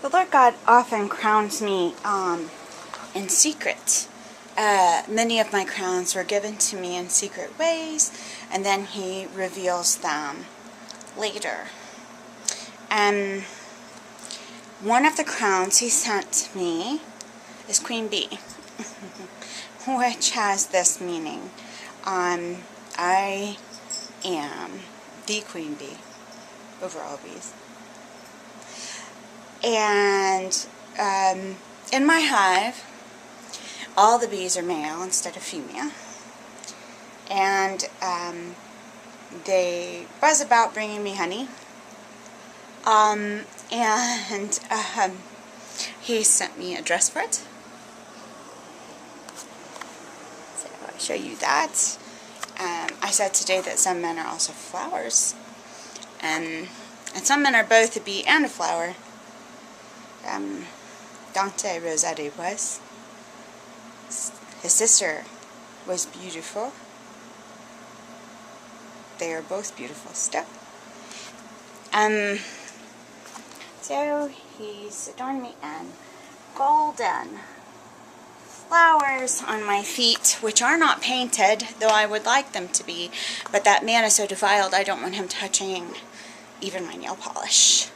The Lord God often crowns me in secret. Many of my crowns were given to me in secret ways, and then He reveals them later. One of the crowns He sent me is Queen Bee, which has this meaning. I am the Queen Bee over all bees. And in my hive, all the bees are male instead of female. And they buzz about bringing me honey. He sent me a dress for it. So I'll show you that. I said today that some men are also flowers. And some men are both a bee and a flower. Dante Rossetti was. His sister was beautiful. They are both beautiful still. So he's adorned me in golden flowers on my feet, which are not painted, though I would like them to be. But that man is so defiled, I don't want him touching even my nail polish.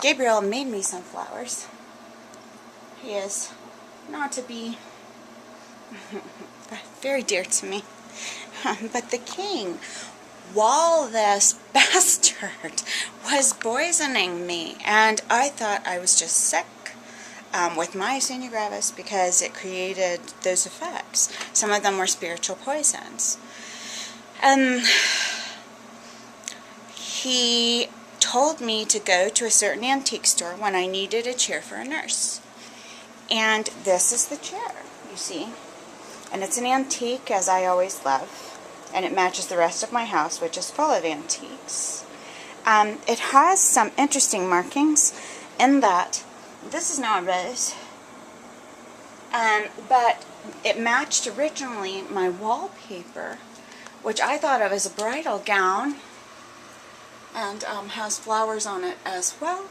Gabriel made me some flowers. He is not to be very dear to me. But the king, while this bastard was poisoning me, and I thought I was just sick with myasthenia gravis because it created those effects. Some of them were spiritual poisons. He told me to go to a certain antique store when I needed a chair for a nurse. And this is the chair, you see. And it's an antique, as I always love. And it matches the rest of my house, which is full of antiques. It has some interesting markings in that this is now a rose. But it matched originally my wallpaper, which I thought of as a bridal gown. And has flowers on it as well.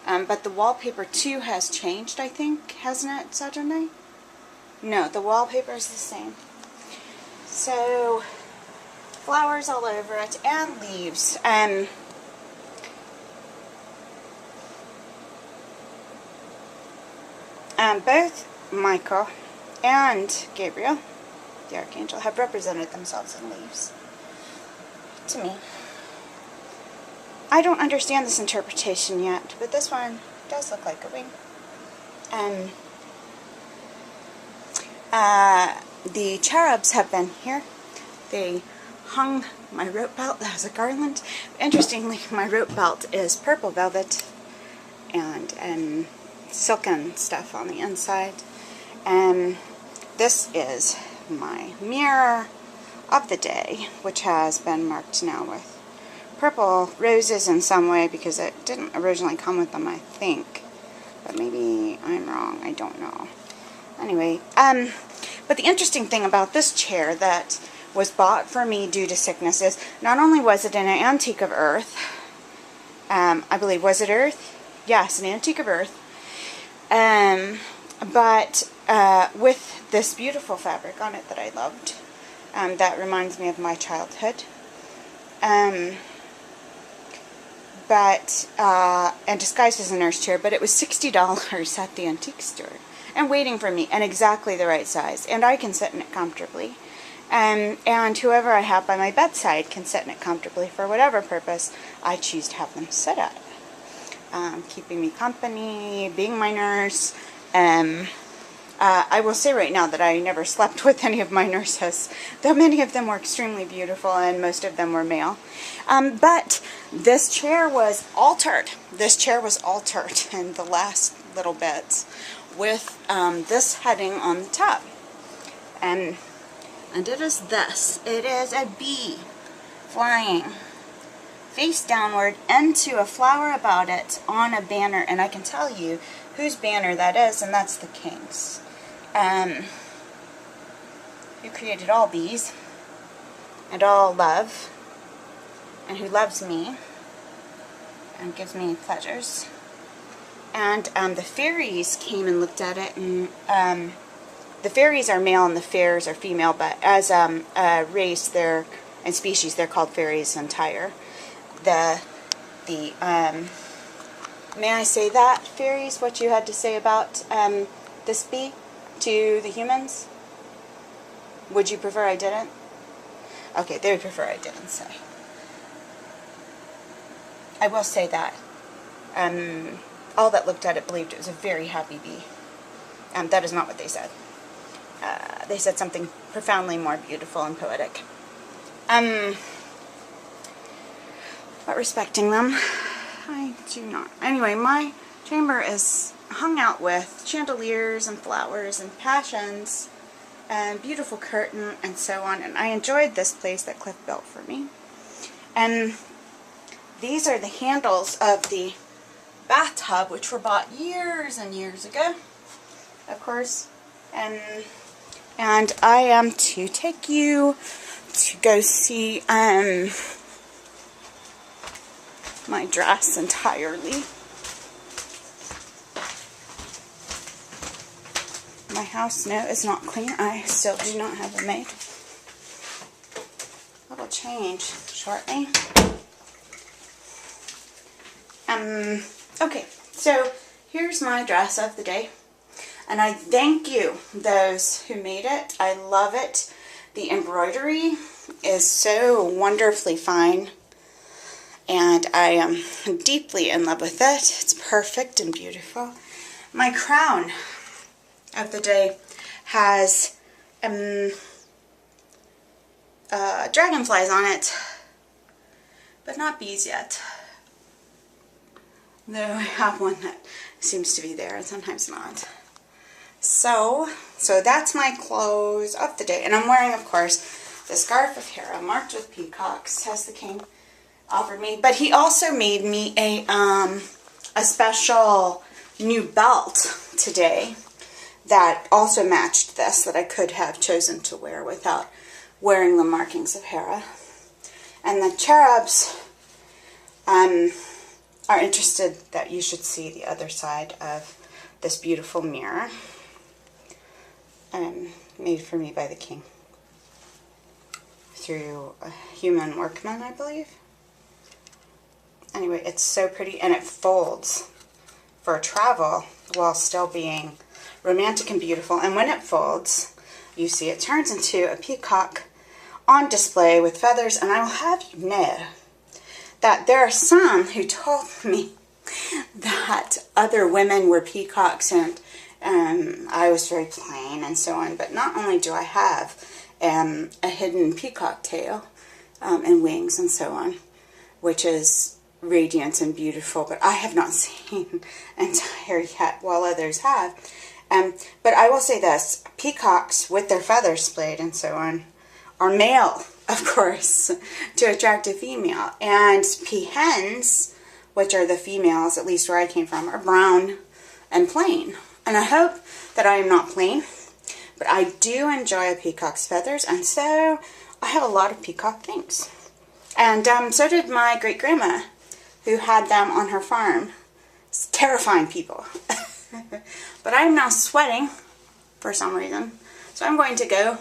But the wallpaper too has changed, I think, hasn't it, Saturday? No, the wallpaper is the same. So, flowers all over it, and leaves. Both Michael and Gabriel, the archangel, have represented themselves in leaves to me. I don't understand this interpretation yet, but this one does look like a wing. The cherubs have been here. They hung my rope belt as a garland. Interestingly, my rope belt is purple velvet and silken stuff on the inside. And this is my mirror of the day, which has been marked now with purple roses in some way because it didn't originally come with them, I think. But maybe I'm wrong. I don't know. Anyway, but the interesting thing about this chair that was bought for me due to sickness is not only was it an antique of earth, I believe, was it earth? Yes, an antique of earth, but with this beautiful fabric on it that I loved, that reminds me of my childhood. And disguised as a nurse chair, but it was $60 at the antique store, and waiting for me, and exactly the right size, and I can sit in it comfortably, and whoever I have by my bedside can sit in it comfortably for whatever purpose I choose to have them sit at, keeping me company, being my nurse. I will say right now that I never slept with any of my nurses, though many of them were extremely beautiful and most of them were male. But this chair was altered. This chair was altered in the last little bits with this heading on the top. And it is this. It is a bee flying face downward into a flower about it on a banner. And I can tell you whose banner that is, and that's the king's. Who created all bees and all love, and who loves me, and gives me pleasures. And the fairies came and looked at it, and the fairies are male and the fairs are female, but as a race and species, they're called fairies entire. May I say that, fairies, what you had to say about this bee to the humans? Would you prefer I didn't? Okay, they would prefer I didn't say. I will say that all that looked at it believed it was a very happy bee. That is not what they said. They said something profoundly more beautiful and poetic. But respecting them, I do not. Anyway, my chamber is hung out with chandeliers and flowers and passions and beautiful curtain and so on. And I enjoyed this place that Cliff built for me. And these are the handles of the bathtub, which were bought years and years ago, of course. And I am to take you to go see my dress entirely. My house, no, is not clean. I still do not have a maid. That'll change shortly. Okay, so here's my dress of the day. And I thank you, those who made it. I love it. The embroidery is so wonderfully fine. And I am deeply in love with it. It's perfect and beautiful. My crown of the day has dragonflies on it, but not bees yet. Though I have one that seems to be there and sometimes not. So that's my clothes of the day. And I'm wearing, of course, the scarf of Hera marked with peacocks, as the king offered me. But he also made me a special new belt today that also matched this, that I could have chosen to wear without wearing the markings of Hera. And the cherubs are interested that you should see the other side of this beautiful mirror made for me by the king through a human workman, I believe. Anyway, it's so pretty, and it folds for travel while still being romantic and beautiful. And when it folds, you see it turns into a peacock on display with feathers. And I will have you know that there are some who told me that other women were peacocks, and I was very plain and so on. But not only do I have a hidden peacock tail and wings and so on, which is radiant and beautiful, but I have not seen entire yet, while others have. But I will say this, peacocks with their feathers splayed and so on are male, of course, to attract a female. And peahens, which are the females, at least where I came from, are brown and plain. And I hope that I am not plain, but I do enjoy a peacock's feathers, and so I have a lot of peacock things. And so did my great-grandma, who had them on her farm. It's terrifying people. But I am now sweating for some reason. So I'm going to go